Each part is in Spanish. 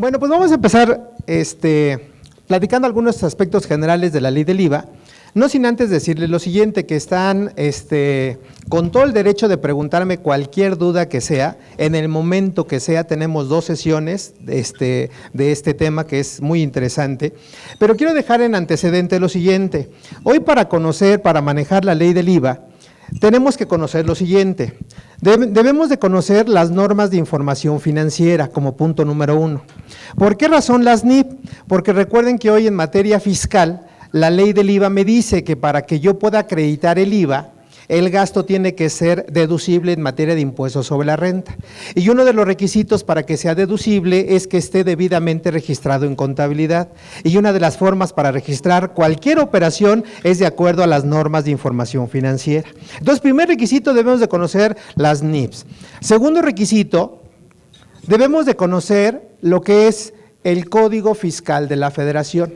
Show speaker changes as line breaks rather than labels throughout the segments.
Bueno, pues vamos a empezar platicando algunos aspectos generales de la ley del IVA, no sin antes decirles lo siguiente, que están con todo el derecho de preguntarme cualquier duda que sea, en el momento que sea. Tenemos 2 sesiones de este tema que es muy interesante, pero quiero dejar en antecedente lo siguiente. Hoy para manejar la ley del IVA, tenemos que conocer lo siguiente. Debemos de conocer las normas de información financiera como punto número 1. ¿Por qué razón las NIF? Porque recuerden que hoy en materia fiscal, la ley del IVA me dice que para que yo pueda acreditar el IVA, el gasto tiene que ser deducible en materia de impuestos sobre la renta. Y uno de los requisitos para que sea deducible es que esté debidamente registrado en contabilidad. Y una de las formas para registrar cualquier operación es de acuerdo a las normas de información financiera. Entonces, primer requisito, debemos de conocer las NIFs. Segundo requisito, debemos de conocer lo que es el Código Fiscal de la Federación.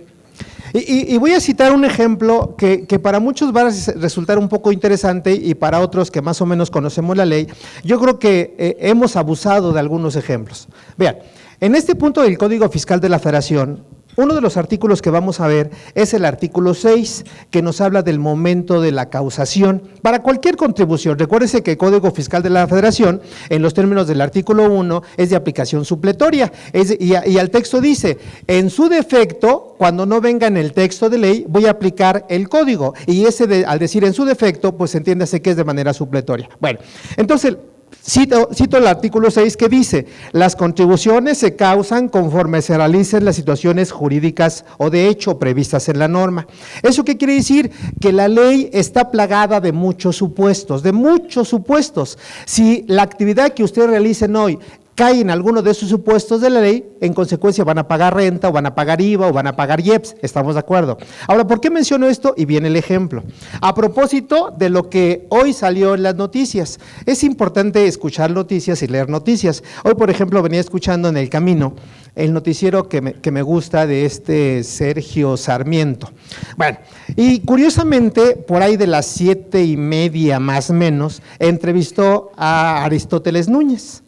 Y voy a citar un ejemplo que para muchos va a resultar un poco interesante y para otros que más o menos conocemos la ley, yo creo que hemos abusado de algunos ejemplos. Vean, en este punto del Código Fiscal de la Federación, uno de los artículos que vamos a ver es el artículo 6, que nos habla del momento de la causación para cualquier contribución. Recuérdese que el Código Fiscal de la Federación, en los términos del artículo 1, es de aplicación supletoria, y al texto dice, en su defecto, cuando no venga en el texto de ley, voy a aplicar el código, y al decir en su defecto, pues entiéndase que es de manera supletoria. Bueno, entonces, Cito el artículo 6 que dice, las contribuciones se causan conforme se realicen las situaciones jurídicas o de hecho previstas en la norma. ¿Eso qué quiere decir? Que la ley está plagada de muchos supuestos, Si la actividad que ustedes realicen hoy cae en alguno de esos supuestos de la ley, en consecuencia van a pagar renta, o van a pagar IVA, o van a pagar IEPS, ¿estamos de acuerdo? Ahora, ¿por qué menciono esto? Y viene el ejemplo. A propósito de lo que hoy salió en las noticias, es importante escuchar noticias y leer noticias. Hoy, por ejemplo, venía escuchando en el camino el noticiero que me gusta de Sergio Sarmiento. Bueno, y curiosamente, por ahí de las 7:30 más o menos, entrevistó a Aristóteles Núñez.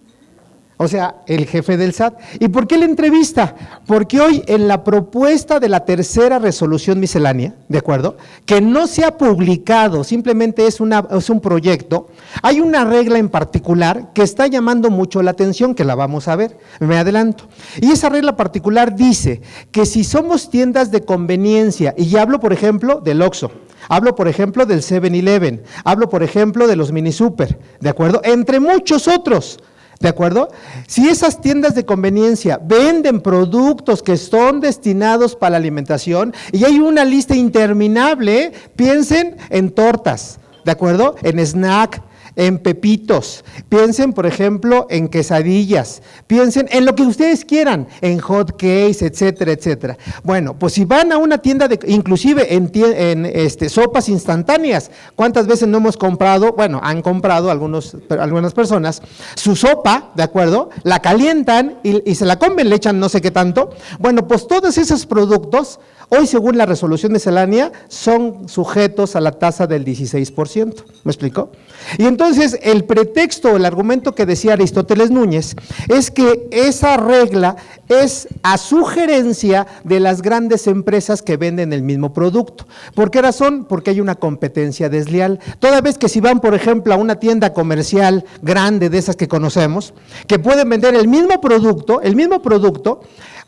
O sea, el jefe del SAT. ¿Y por qué la entrevista? Porque hoy en la propuesta de la tercera resolución miscelánea, ¿de acuerdo?, que no se ha publicado, simplemente es un proyecto, hay una regla en particular que está llamando mucho la atención, que la vamos a ver, me adelanto. Y esa regla particular dice que si somos tiendas de conveniencia, y ya hablo por ejemplo del Oxxo, hablo por ejemplo del 7-Eleven, hablo por ejemplo de los mini super, ¿de acuerdo?, entre muchos otros, ¿de acuerdo? Si esas tiendas de conveniencia venden productos que son destinados para la alimentación, y hay una lista interminable, piensen en tortas, ¿de acuerdo?, en snack, en pepitos, piensen por ejemplo en quesadillas, piensen en lo que ustedes quieran, en hot cakes, etcétera, etcétera. Bueno, pues si van a una tienda inclusive en sopas instantáneas, ¿cuántas veces no hemos comprado? Bueno, han comprado algunas personas su sopa, ¿de acuerdo?, la calientan y se la comen, le echan no sé qué tanto. Bueno, pues todos esos productos, hoy según la resolución miscelánea, son sujetos a la tasa del 16%, ¿me explico? Y entonces el pretexto, el argumento que decía Aristóteles Núñez, es que esa regla es a sugerencia de las grandes empresas que venden el mismo producto. ¿Por qué razón? Porque hay una competencia desleal. Toda vez que si van, por ejemplo, a una tienda comercial grande de esas que conocemos, que pueden vender el mismo producto,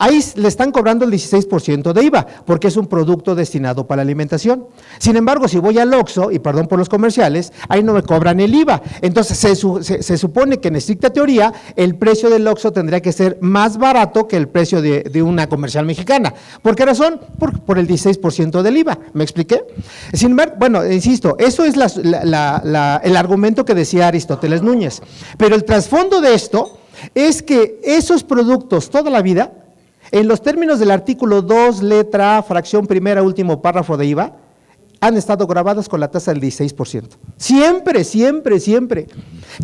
ahí le están cobrando el 16% de IVA, porque es un producto destinado para la alimentación. Sin embargo, si voy al Oxxo, y perdón por los comerciales, ahí no me cobran el IVA. Entonces, se supone que en estricta teoría, el precio del Oxxo tendría que ser más barato que el precio de una comercial mexicana. ¿Por qué razón? Por el 16% del IVA. ¿Me expliqué? Sin embargo, bueno, insisto, eso es el argumento que decía Aristóteles Núñez. Pero el trasfondo de esto es que esos productos toda la vida, en los términos del artículo 2, letra A, fracción primera, último párrafo de IVA, han estado grabadas con la tasa del 16%. Siempre, siempre, siempre.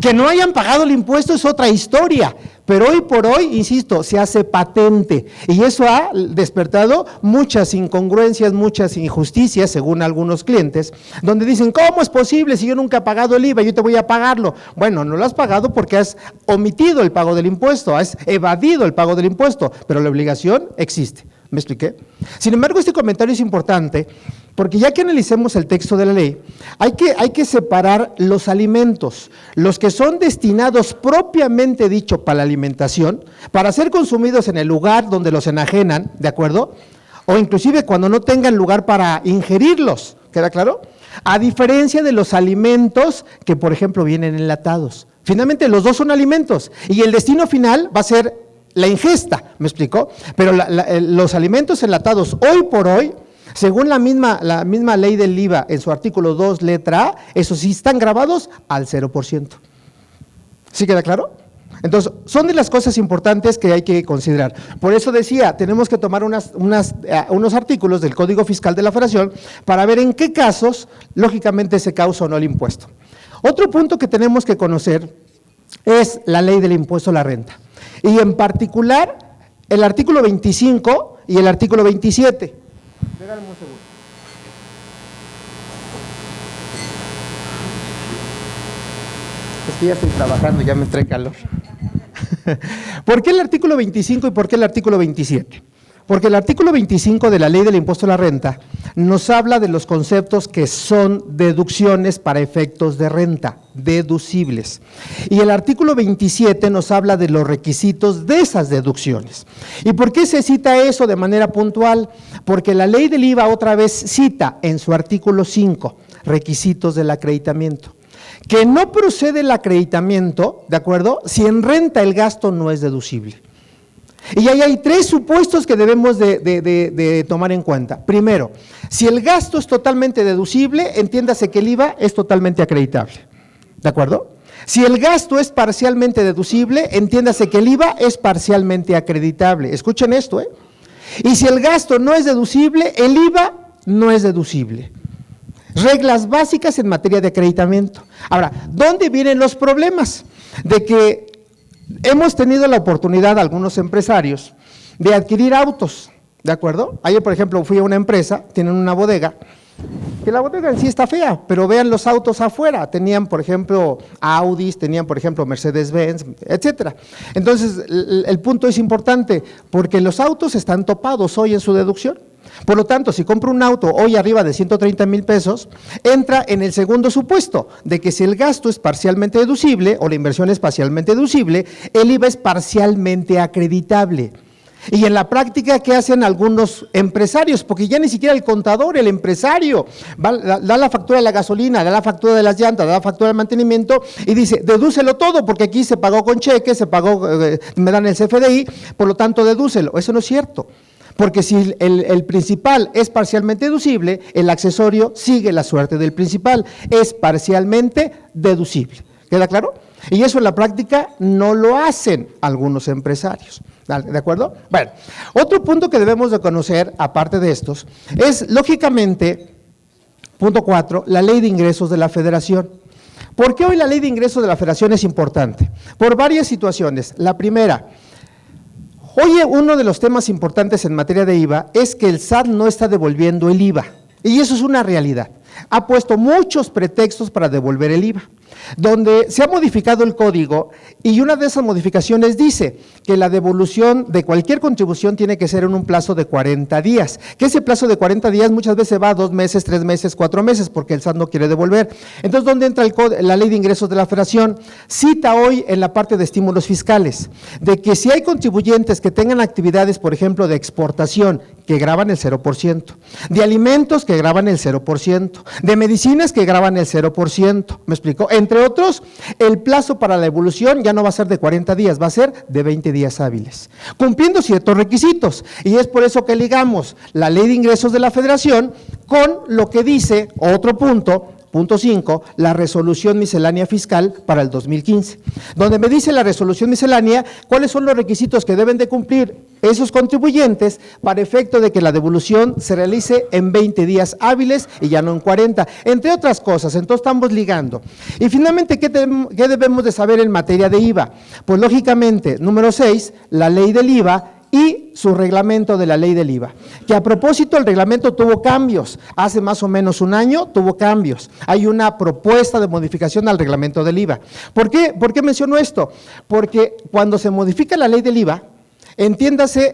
Que no hayan pagado el impuesto es otra historia, pero hoy por hoy, insisto, se hace patente y eso ha despertado muchas incongruencias, muchas injusticias, según algunos clientes, donde dicen, ¿cómo es posible si yo nunca he pagado el IVA, yo te voy a pagarlo? Bueno, no lo has pagado porque has omitido el pago del impuesto, has evadido el pago del impuesto, pero la obligación existe. ¿Me expliqué? Sin embargo, este comentario es importante porque ya que analicemos el texto de la ley, hay que separar los alimentos, los que son destinados propiamente dicho para la alimentación, para ser consumidos en el lugar donde los enajenan, ¿de acuerdo? O inclusive cuando no tengan lugar para ingerirlos, ¿queda claro? A diferencia de los alimentos que, por ejemplo, vienen enlatados. Finalmente, los dos son alimentos y el destino final va a ser la ingesta, ¿me explicó? Pero los alimentos enlatados hoy por hoy, según la misma ley del IVA en su artículo 2, letra A, esos sí están grabados al 0%. ¿Sí queda claro? Entonces, son de las cosas importantes que hay que considerar. Por eso decía, tenemos que tomar unos artículos del Código Fiscal de la Federación para ver en qué casos, lógicamente, se causa o no el impuesto. Otro punto que tenemos que conocer es la ley del impuesto a la renta. Y en particular, el artículo 25 y el artículo 27. Déjame un segundo. Es que ya estoy trabajando, ya me trae calor. ¿Por qué el artículo 25 y por qué el artículo 27? Porque el artículo 25 de la Ley del Impuesto a la Renta nos habla de los conceptos que son deducciones para efectos de renta, deducibles. Y el artículo 27 nos habla de los requisitos de esas deducciones. ¿Y por qué se cita eso de manera puntual? Porque la Ley del IVA otra vez cita en su artículo 5 requisitos del acreditamiento. Que no procede el acreditamiento, ¿de acuerdo?, si en renta el gasto no es deducible. Y ahí hay tres supuestos que debemos de tomar en cuenta. Primero, si el gasto es totalmente deducible, entiéndase que el IVA es totalmente acreditable, ¿de acuerdo? Si el gasto es parcialmente deducible, entiéndase que el IVA es parcialmente acreditable. Escuchen esto, ¿eh? Y si el gasto no es deducible, el IVA no es deducible. Reglas básicas en materia de acreditamiento. Ahora, ¿dónde vienen los problemas? De que hemos tenido la oportunidad, algunos empresarios, de adquirir autos, ¿de acuerdo? Ayer, por ejemplo, fui a una empresa, tienen una bodega, que la bodega en sí está fea, pero vean los autos afuera, tenían, por ejemplo, Audis, tenían, por ejemplo, Mercedes-Benz, etcétera. Entonces, el punto es importante, porque los autos están topados hoy en su deducción. Por lo tanto, si compro un auto hoy arriba de 130,000 pesos, entra en el segundo supuesto, de que si el gasto es parcialmente deducible o la inversión es parcialmente deducible, el IVA es parcialmente acreditable. Y en la práctica, ¿qué hacen algunos empresarios? Porque ya ni siquiera el contador, el empresario, da la factura de la gasolina, da la factura de las llantas, da la factura del mantenimiento y dice, dedúcelo todo, porque aquí se pagó con cheque, se pagó, me dan el CFDI, por lo tanto, dedúcelo. Eso no es cierto. Porque si el principal es parcialmente deducible, el accesorio sigue la suerte del principal, es parcialmente deducible. ¿Queda claro? Y eso en la práctica no lo hacen algunos empresarios. ¿De acuerdo? Bueno, otro punto que debemos de conocer, aparte de estos, es lógicamente, punto 4, la ley de ingresos de la Federación. ¿Por qué hoy la ley de ingresos de la Federación es importante? Por varias situaciones. La primera, hoy uno de los temas importantes en materia de IVA es que el SAT no está devolviendo el IVA, y eso es una realidad. Ha puesto muchos pretextos para devolver el IVA, donde se ha modificado el código y una de esas modificaciones dice que la devolución de cualquier contribución tiene que ser en un plazo de 40 días, que ese plazo de 40 días muchas veces va a 2 meses, 3 meses, 4 meses, porque el SAT no quiere devolver. Entonces, ¿dónde entra la ley de ingresos de la Federación? Cita hoy en la parte de estímulos fiscales, de que si hay contribuyentes que tengan actividades, por ejemplo, de exportación, que graban el 0%, de alimentos que graban el 0%, de medicinas que graban el 0%, ¿me explico? Entre otros, el plazo para la devolución ya no va a ser de 40 días, va a ser de 20 días hábiles, cumpliendo ciertos requisitos. Y es por eso que ligamos la ley de ingresos de la Federación con lo que dice, otro punto punto 5, la resolución miscelánea fiscal para el 2015, donde me dice la resolución miscelánea cuáles son los requisitos que deben de cumplir esos contribuyentes para efecto de que la devolución se realice en 20 días hábiles y ya no en 40, entre otras cosas. Entonces estamos ligando. Y finalmente, ¿qué debemos de saber en materia de IVA? Pues lógicamente, número 6, la ley del IVA y su reglamento de la ley del IVA, que a propósito el reglamento tuvo cambios, hace más o menos un año tuvo cambios, hay una propuesta de modificación al reglamento del IVA. ¿Por qué menciono esto? Porque cuando se modifica la ley del IVA, entiéndase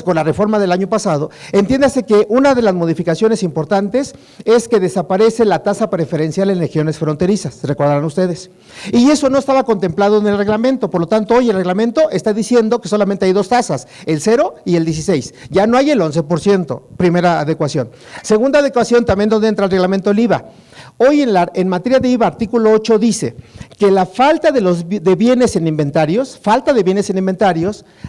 con la reforma del año pasado, entiéndase que una de las modificaciones importantes es que desaparece la tasa preferencial en regiones fronterizas, recordarán ustedes. Y eso no estaba contemplado en el reglamento, por lo tanto hoy el reglamento está diciendo que solamente hay 2 tasas, el 0 y el 16, ya no hay el 11%, primera adecuación. Segunda adecuación también donde entra el reglamento del IVA. Hoy en materia de IVA, artículo 8 dice que la falta de bienes en inventarios,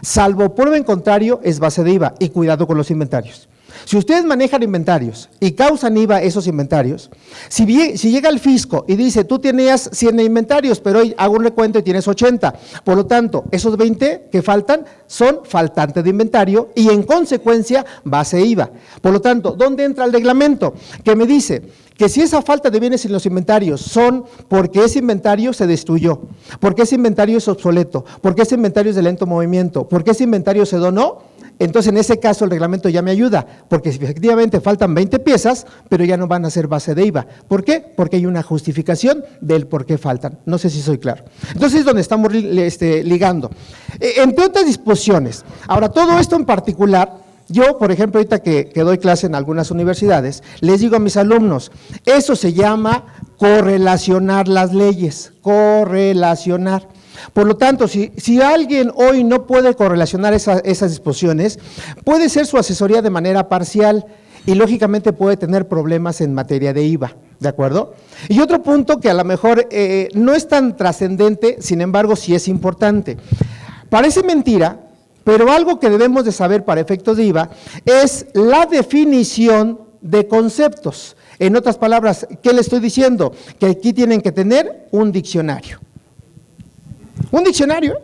salvo prueba en contrario, es base de IVA, y cuidado con los inventarios. Si ustedes manejan inventarios y causan IVA esos inventarios, si llega el fisco y dice, tú tenías 100 inventarios, pero hoy hago un recuento y tienes 80, por lo tanto, esos 20 que faltan son faltantes de inventario y en consecuencia base IVA. Por lo tanto, ¿dónde entra el reglamento? Que me dice que si esa falta de bienes en los inventarios son porque ese inventario se destruyó, porque ese inventario es obsoleto, porque ese inventario es de lento movimiento, porque ese inventario se donó, entonces en ese caso el reglamento ya me ayuda, porque efectivamente faltan 20 piezas, pero ya no van a ser base de IVA. ¿Por qué? Porque hay una justificación del por qué faltan. No sé si soy claro. Entonces es donde estamos ligando. Entre otras disposiciones. Ahora, todo esto en particular, yo, por ejemplo, ahorita que doy clase en algunas universidades, les digo a mis alumnos, eso se llama correlacionar las leyes, correlacionar. Por lo tanto, si alguien hoy no puede correlacionar esas disposiciones, puede ser su asesoría de manera parcial y lógicamente puede tener problemas en materia de IVA, ¿de acuerdo? Y otro punto que a lo mejor no es tan trascendente, sin embargo sí es importante. Parece mentira, pero algo que debemos de saber para efectos de IVA es la definición de conceptos. En otras palabras, ¿qué le estoy diciendo? Que aquí tienen que tener un diccionario. Un diccionario.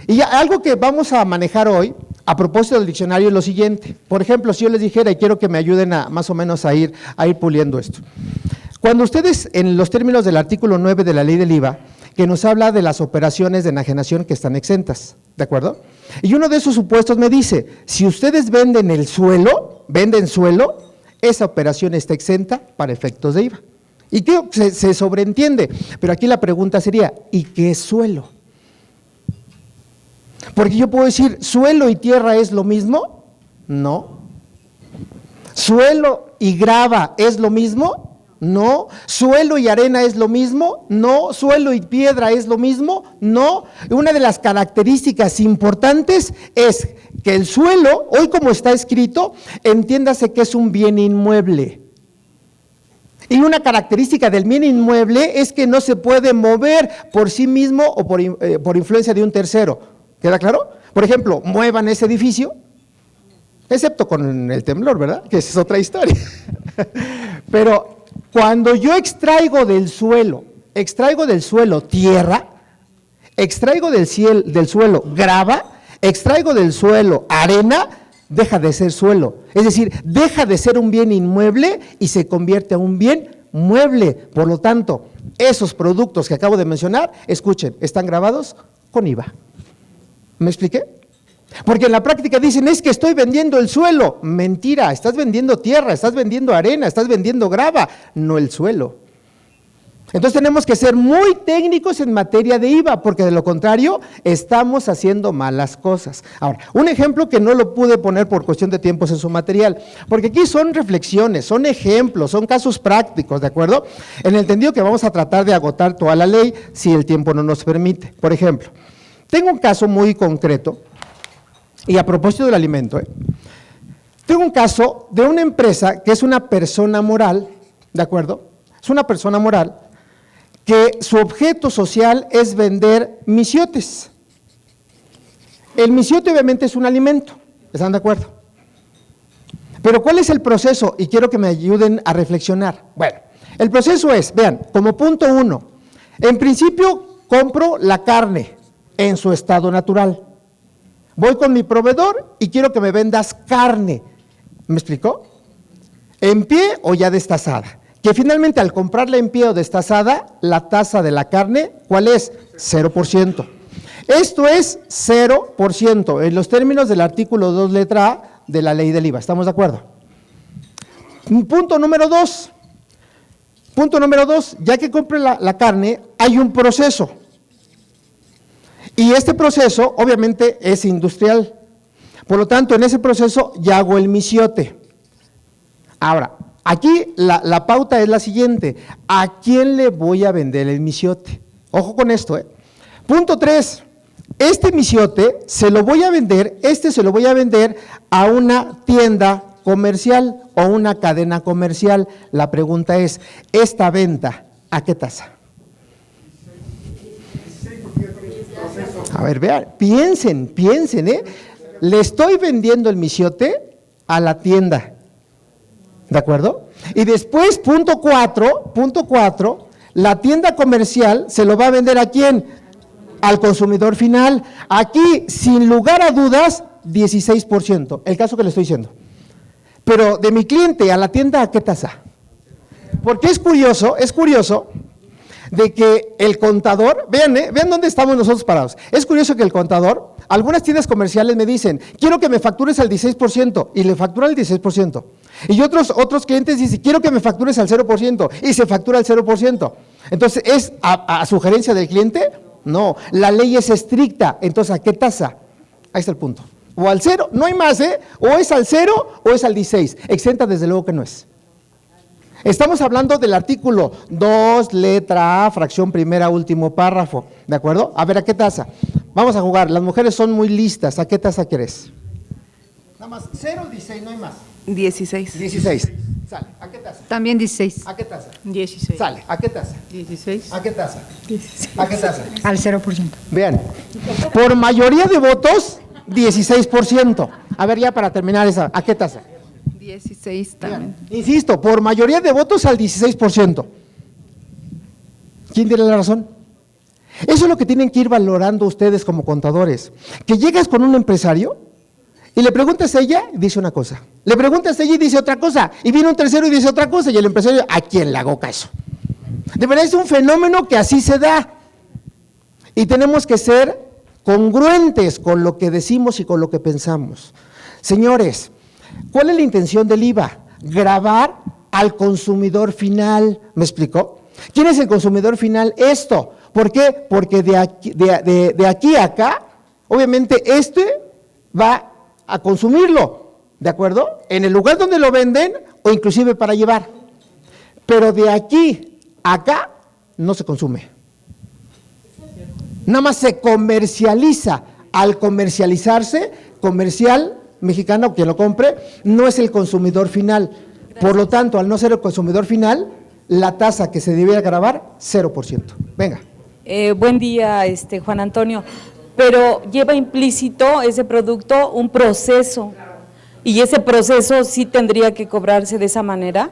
Y algo que vamos a manejar hoy, a propósito del diccionario, es lo siguiente. Por ejemplo, si yo les dijera, y quiero que me ayuden a más o menos a ir puliendo esto. Cuando ustedes, en los términos del artículo 9 de la ley del IVA, que nos habla de las operaciones de enajenación que están exentas, ¿de acuerdo? Y uno de esos supuestos me dice, si ustedes venden suelo, esa operación está exenta para efectos de IVA. Y creo que se sobreentiende, pero aquí la pregunta sería, ¿y qué es suelo? Porque yo puedo decir, ¿suelo y tierra es lo mismo? No. ¿Suelo y grava es lo mismo? No. ¿Suelo y arena es lo mismo? No. ¿Suelo y piedra es lo mismo? No. Una de las características importantes es que el suelo, hoy como está escrito, entiéndase que es un bien inmueble. Y una característica del bien inmueble es que no se puede mover por sí mismo o por influencia de un tercero. ¿Queda claro? Por ejemplo, muevan ese edificio, excepto con el temblor, ¿verdad? Que esa es otra historia. Pero cuando yo extraigo del suelo tierra, extraigo del suelo grava, extraigo del suelo arena, deja de ser suelo, es decir, deja de ser un bien inmueble y se convierte en un bien mueble. Por lo tanto, esos productos que acabo de mencionar, escuchen, están grabados con IVA. ¿Me expliqué? Porque en la práctica dicen, es que estoy vendiendo el suelo. Mentira, estás vendiendo tierra, estás vendiendo arena, estás vendiendo grava, no el suelo. Entonces tenemos que ser muy técnicos en materia de IVA, porque de lo contrario estamos haciendo malas cosas. Ahora, un ejemplo que no lo pude poner por cuestión de tiempos en su material, porque aquí son reflexiones, son ejemplos, son casos prácticos, ¿de acuerdo? En el entendido que vamos a tratar de agotar toda la ley si el tiempo no nos permite. Por ejemplo, tengo un caso muy concreto, y a propósito del alimento, tengo un caso de una empresa que es una persona moral, ¿de acuerdo? Es una persona moral que su objeto social es vender misiotes. El misiote obviamente es un alimento, ¿están de acuerdo? Pero ¿cuál es el proceso? Y quiero que me ayuden a reflexionar. Bueno, El proceso es, vean, como punto 1, en principio compro la carne en su estado natural. Voy con mi proveedor y quiero que me vendas carne. ¿Me explicó? En pie o ya destazada. Que finalmente al comprarla en pie o destazada, la tasa de la carne, ¿cuál es? 0%. Esto es 0% en los términos del artículo 2, letra A de la ley del IVA. ¿Estamos de acuerdo? Punto número 2. Punto número 2, ya que compre la carne, hay un proceso. Y este proceso, obviamente, es industrial. Por lo tanto, en ese proceso ya hago el misiote. Ahora, aquí la pauta es la siguiente. ¿A quién le voy a vender el misiote? Ojo con esto, ¿eh? Punto 3. Este misiote se lo voy a vender, a una tienda comercial o una cadena comercial. La pregunta es, ¿esta venta a qué tasa? A ver, vean, piensen, le estoy vendiendo el misiote a la tienda, ¿de acuerdo? Y después, punto 4, la tienda comercial se lo va a vender ¿a quién? Al consumidor final. Aquí, sin lugar a dudas, 16%, el caso que le estoy diciendo. Pero de mi cliente a la tienda, ¿a qué tasa? Porque es curioso de que el contador, vean dónde estamos nosotros parados. Es curioso que el contador, algunas tiendas comerciales me dicen, quiero que me factures al 16%, y le factura el 16%. Y otros clientes dicen, quiero que me factures al 0%, y se factura al 0%. Entonces, ¿es a sugerencia del cliente? No, la ley es estricta. Entonces, ¿a qué tasa? Ahí está el punto. O al 0, no hay más, o es al 0 o es al 16. Exenta, desde luego que no es. Estamos hablando del artículo 2, letra A, fracción primera, último párrafo, ¿de acuerdo? A ver, ¿a qué tasa? Vamos a jugar, las mujeres son muy listas, ¿a qué tasa quieres? Nada más, 0, 16, no hay más.
16.
16, sale, ¿a qué tasa?
También 16.
¿A qué tasa?
16.
Sale, ¿a qué tasa?
16.
¿A qué tasa?
16.
¿A qué tasa?
Al 0%.
Vean, por mayoría de votos, 16%. A ver, ya para terminar esa, ¿a qué tasa?
16 también.
Insisto, por mayoría de votos al 16%. ¿Quién tiene la razón? Eso es lo que tienen que ir valorando ustedes como contadores. Que llegas con un empresario y le preguntas a ella y dice una cosa. Le preguntas a ella y dice otra cosa. Y viene un tercero y dice otra cosa. Y el empresario, ¿a quién le hago caso? De verdad es un fenómeno que así se da. Y tenemos que ser congruentes con lo que decimos y con lo que pensamos. Señores, ¿cuál es la intención del IVA? Gravar al consumidor final. ¿Me explicó? ¿Quién es el consumidor final? Esto. ¿Por qué? Porque de aquí a acá, obviamente va a consumirlo, ¿de acuerdo? En el lugar donde lo venden o inclusive para llevar. Pero de aquí a acá no se consume. Nada más se comercializa. Al comercializarse, comercial mexicano, quien lo compre, no es el consumidor final. Por lo tanto, al no ser el consumidor final, la tasa que se debiera gravar, 0%. Venga.
Buen día, Juan Antonio. Pero lleva implícito ese producto un proceso, y ese proceso sí tendría que cobrarse de esa manera.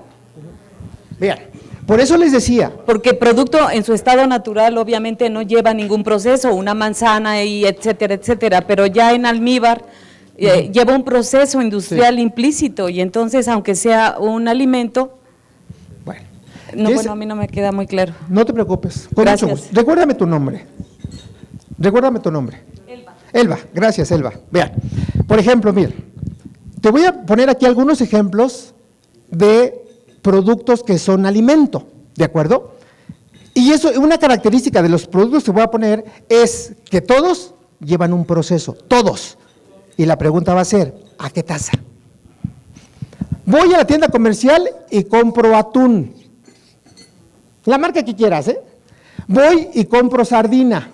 Vean, por eso les decía.
Porque el producto en su estado natural obviamente no lleva ningún proceso, una manzana y etcétera, etcétera, pero ya en almíbar lleva un proceso industrial implícito, y entonces aunque sea un alimento, bueno, a mí no me queda muy claro.
No te preocupes, con
Gracias.
mucho gusto. Recuérdame tu nombre. Elba, gracias Elba. Vean, por ejemplo, mira, te voy a poner aquí algunos ejemplos de productos que son alimento, ¿de acuerdo? Y eso, una característica de los productos que voy a poner es que todos llevan un proceso, todos. Y la pregunta va a ser, ¿a qué tasa? Voy a la tienda comercial y compro atún. La marca que quieras, ¿eh? Voy y compro sardina,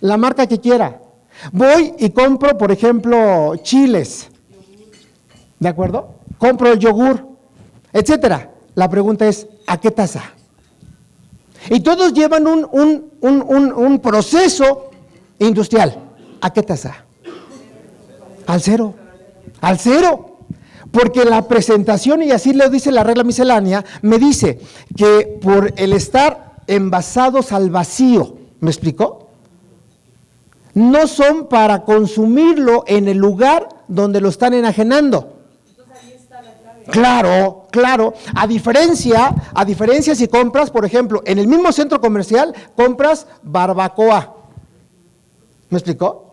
la marca que quiera. Voy y compro, por ejemplo, chiles, ¿de acuerdo? Compro el yogur, etcétera. La pregunta es, ¿a qué tasa? Y todos llevan un proceso industrial. ¿A qué tasa? Al 0. Al 0. Porque la presentación, y así lo dice la regla miscelánea, me dice que por el estar envasados al vacío, ¿me explicó? No son para consumirlo en el lugar donde lo están enajenando. Claro, claro. A diferencia si compras, por ejemplo, en el mismo centro comercial, compras barbacoa. ¿Me explicó?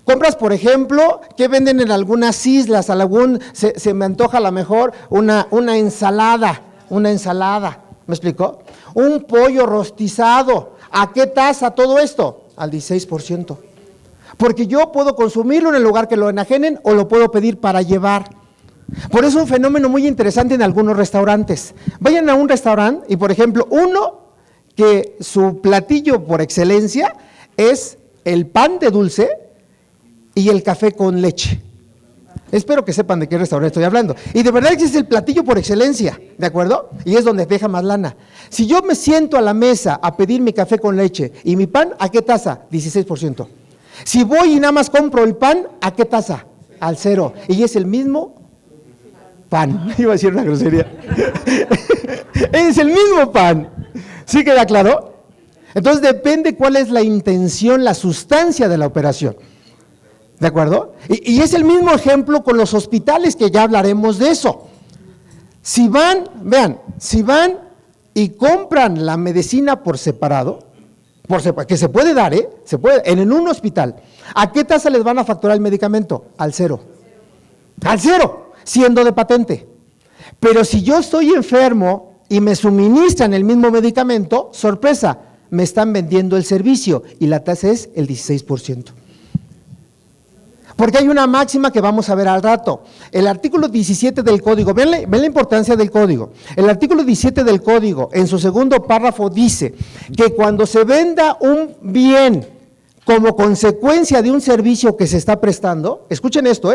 Compras, por ejemplo, ¿qué venden en algunas islas? Se me antoja a lo mejor una ensalada. ¿Me explicó? Un pollo rostizado. ¿A qué tasa todo esto? Al 16%. Porque yo puedo consumirlo en el lugar que lo enajenen o lo puedo pedir para llevar. Por eso es un fenómeno muy interesante en algunos restaurantes. Vayan a un restaurante y, por ejemplo, uno que su platillo por excelencia es el pan de dulce y el café con leche. Espero que sepan de qué restaurante estoy hablando. Y de verdad que es el platillo por excelencia, ¿de acuerdo? Y es donde deja más lana. Si yo me siento a la mesa a pedir mi café con leche y mi pan, ¿a qué tasa? 16%. Si voy y nada más compro el pan, ¿a qué tasa? Al 0. Y es el mismo pan. Iba a decir una grosería. Es el mismo pan. ¿Sí queda claro? Entonces depende cuál es la intención, la sustancia de la operación. ¿De acuerdo? Y es el mismo ejemplo con los hospitales, que ya hablaremos de eso. Si van y compran la medicina por separado, que se puede dar, se puede, en un hospital, ¿a qué tasa les van a facturar el medicamento? Al 0. Al 0, siendo de patente. Pero si yo estoy enfermo y me suministran el mismo medicamento, sorpresa, me están vendiendo el servicio y la tasa es el 16%. Porque hay una máxima que vamos a ver al rato. El artículo 17 del Código, ven la importancia del Código. El artículo 17 del Código, en su segundo párrafo, dice que cuando se venda un bien como consecuencia de un servicio que se está prestando, escuchen esto,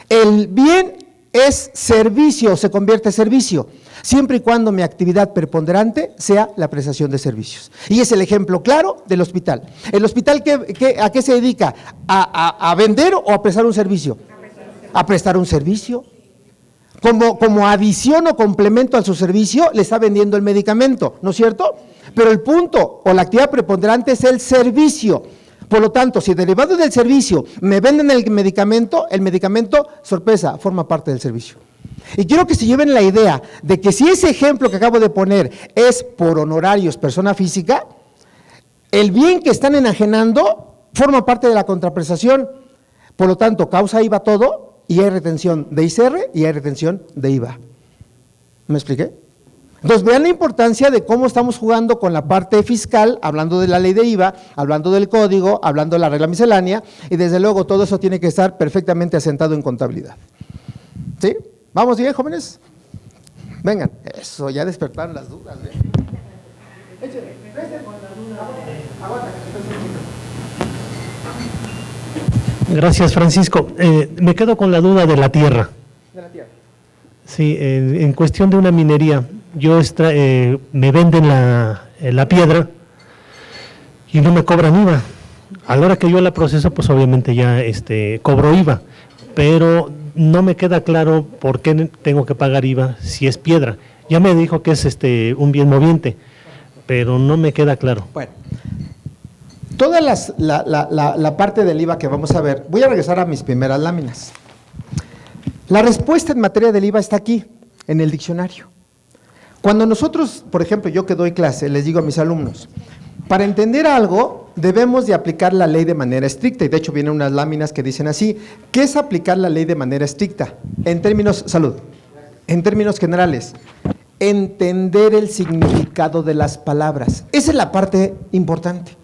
el bien es servicio, se convierte en servicio, siempre y cuando mi actividad preponderante sea la prestación de servicios. Y es el ejemplo claro del hospital. ¿El hospital a qué se dedica? ¿A vender o a prestar un servicio? A prestar un servicio. Como adición o complemento a su servicio, le está vendiendo el medicamento, ¿no es cierto? Pero el punto o la actividad preponderante es el servicio. Por lo tanto, si derivado del servicio me venden el medicamento, sorpresa, forma parte del servicio. Y quiero que se lleven la idea de que si ese ejemplo que acabo de poner es por honorarios persona física, el bien que están enajenando forma parte de la contraprestación. Por lo tanto, causa IVA todo y hay retención de ICR y hay retención de IVA. ¿Me expliqué? Entonces, vean la importancia de cómo estamos jugando con la parte fiscal, hablando de la ley de IVA, hablando del código, hablando de la regla miscelánea, y desde luego todo eso tiene que estar perfectamente asentado en contabilidad. ¿Sí? ¿Vamos bien, jóvenes? Vengan, eso, ya despertaron las dudas.
Gracias, Francisco. Me quedo con la duda de la tierra.
De la tierra.
Sí, en cuestión de una minería, me venden la piedra y no me cobran IVA. A la hora que yo la proceso, pues obviamente ya cobro IVA, pero no me queda claro por qué tengo que pagar IVA si es piedra. Ya me dijo que es un bien moviente, pero no me queda claro.
Bueno, toda la parte del IVA que vamos a ver, voy a regresar a mis primeras láminas. La respuesta en materia del IVA está aquí, en el diccionario. Cuando nosotros, por ejemplo, yo que doy clase, les digo a mis alumnos, para entender algo debemos de aplicar la ley de manera estricta, y de hecho vienen unas láminas que dicen así, ¿qué es aplicar la ley de manera estricta? En términos, en términos generales, entender el significado de las palabras. Esa es la parte importante.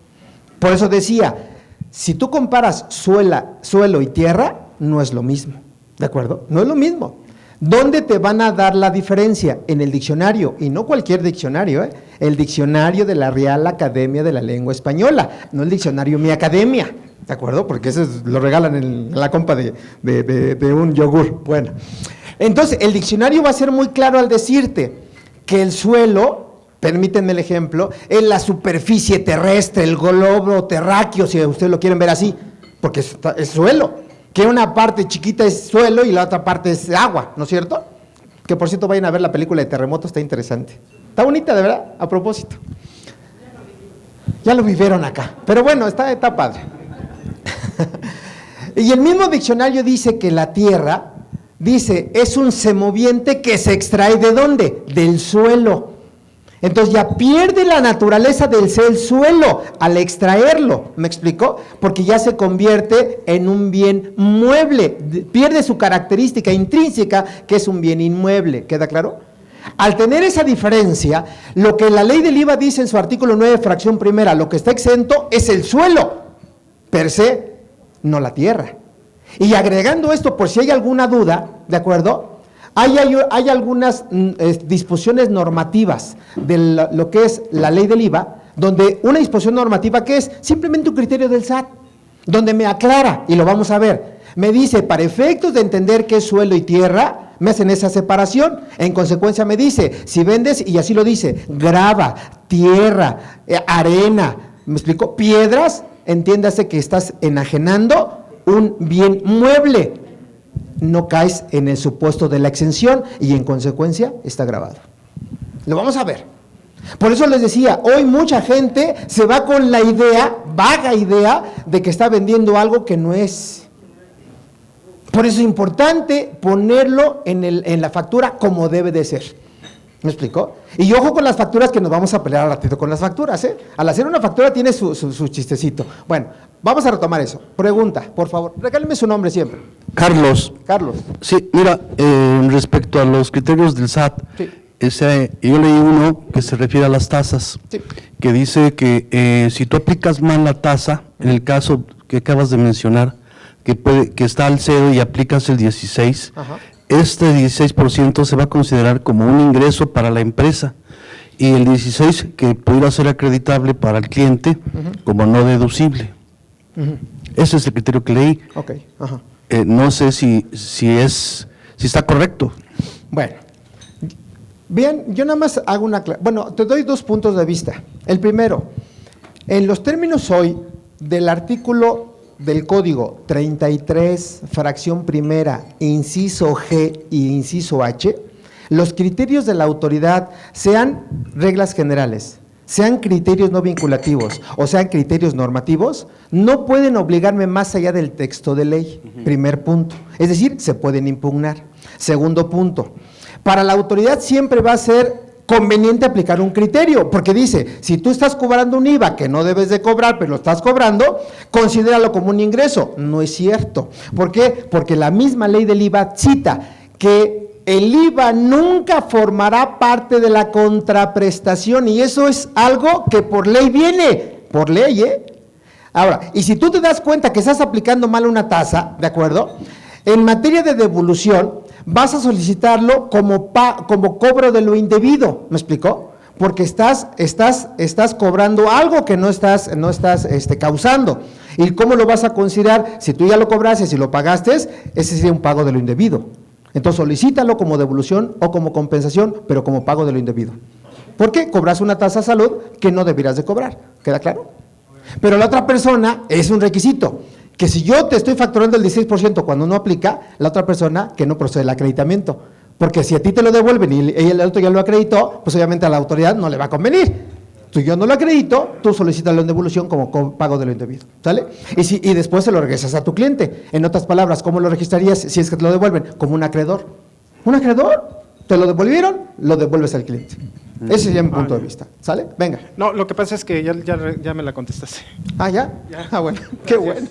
Por eso decía, si tú comparas suelo y tierra, no es lo mismo. ¿De acuerdo? No es lo mismo. ¿Dónde te van a dar la diferencia? En el diccionario, y no cualquier diccionario, el diccionario de la Real Academia de la Lengua Española, no el diccionario Mi Academia, ¿de acuerdo? Porque ese lo regalan en la compa de un yogur. Bueno, entonces el diccionario va a ser muy claro al decirte que el suelo, permítanme el ejemplo, es la superficie terrestre, el globo terráqueo, si ustedes lo quieren ver así, porque es suelo. que una parte chiquita es suelo y la otra parte es agua, ¿no es cierto? Que por cierto vayan a ver la película de Terremoto, está interesante. Está bonita, de verdad, a propósito. Ya lo vivieron acá, pero bueno, está padre. Y el mismo diccionario dice que la tierra, dice, es un semoviente que se extrae ¿de dónde? Del suelo. Entonces ya pierde la naturaleza del ser el suelo al extraerlo, ¿me explicó? Porque ya se convierte en un bien mueble, pierde su característica intrínseca que es un bien inmueble, ¿queda claro? Al tener esa diferencia, lo que la ley del IVA dice en su artículo 9, fracción primera, lo que está exento es el suelo, per se, no la tierra. Y agregando esto, por si hay alguna duda, ¿de acuerdo?, hay algunas disposiciones normativas de lo que es la ley del IVA, donde una disposición normativa que es simplemente un criterio del SAT, donde me aclara, y lo vamos a ver, me dice, para efectos de entender qué es suelo y tierra, me hacen esa separación, en consecuencia me dice, si vendes, y así lo dice, grava, tierra, arena, ¿me explico? Piedras, entiéndase que estás enajenando un bien mueble, no caes en el supuesto de la exención y en consecuencia está grabado. Lo vamos a ver. Por eso les decía, hoy mucha gente se va con la idea, vaga idea, de que está vendiendo algo que no es. Por eso es importante ponerlo en la factura como debe de ser. ¿Me explicó? Y ojo con las facturas, que nos vamos a pelear al ratito con las facturas, ¿eh? Al hacer una factura tiene su chistecito. Bueno, vamos a retomar eso. Pregunta, por favor, regáleme su nombre siempre.
Carlos.
Carlos.
Sí, mira, respecto a los criterios del SAT,
Sí.
Yo leí uno que se refiere a las tasas,
Sí.
que dice que si tú aplicas mal la tasa, en el caso que acabas de mencionar, que está al 0 y aplicas el 16,
Ajá.
este 16% se va a considerar como un ingreso para la empresa y el 16% que pudiera ser acreditable para el cliente como no deducible.
Ujú.
Ese es el criterio que leí.
Ok, ajá.
No sé si está correcto.
Bueno, bien, yo nada más hago bueno, te doy 2 puntos de vista. El primero, en los términos hoy del artículo del Código 33, fracción primera, inciso G y inciso H, los criterios de la autoridad, sean reglas generales, sean criterios no vinculativos o sean criterios normativos, no pueden obligarme más allá del texto de ley, primer punto. Es decir, se pueden impugnar. Segundo punto, para la autoridad siempre va a ser conveniente aplicar un criterio, porque dice, si tú estás cobrando un IVA que no debes de cobrar, pero lo estás cobrando, considéralo como un ingreso. No es cierto. ¿Por qué? Porque la misma ley del IVA cita que el IVA nunca formará parte de la contraprestación, y eso es algo que por ley viene, por ley, ¿eh? Ahora, y si tú te das cuenta que estás aplicando mal una tasa, ¿de acuerdo?, en materia de devolución, vas a solicitarlo como cobro de lo indebido, ¿me explicó? Porque estás cobrando algo que no estás causando. ¿Y cómo lo vas a considerar? Si tú ya lo cobraste, si lo pagaste, ese sería un pago de lo indebido. Entonces solicítalo como devolución o como compensación, pero como pago de lo indebido. ¿Por qué? Cobras una tasa de salud que no deberías de cobrar, ¿queda claro? Pero la otra persona es un requisito, que si yo te estoy facturando el 16% cuando no aplica, la otra persona que no procede el acreditamiento, porque si a ti te lo devuelven y el otro ya lo acreditó, pues obviamente a la autoridad no le va a convenir. Tú yo no lo acredito, tú solicitas la devolución como pago de lo indebido, ¿sale? Y después se lo regresas a tu cliente. En otras palabras, ¿cómo lo registrarías si es que te lo devuelven? Como un acreedor. ¿Un acreedor? ¿Te lo devolvieron? Lo devuelves al cliente. Ese sería mi punto de vista, ¿sale? Venga.
No, lo que pasa es que ya me la contestaste.
Ah, ¿ya? Ah, bueno, qué bueno.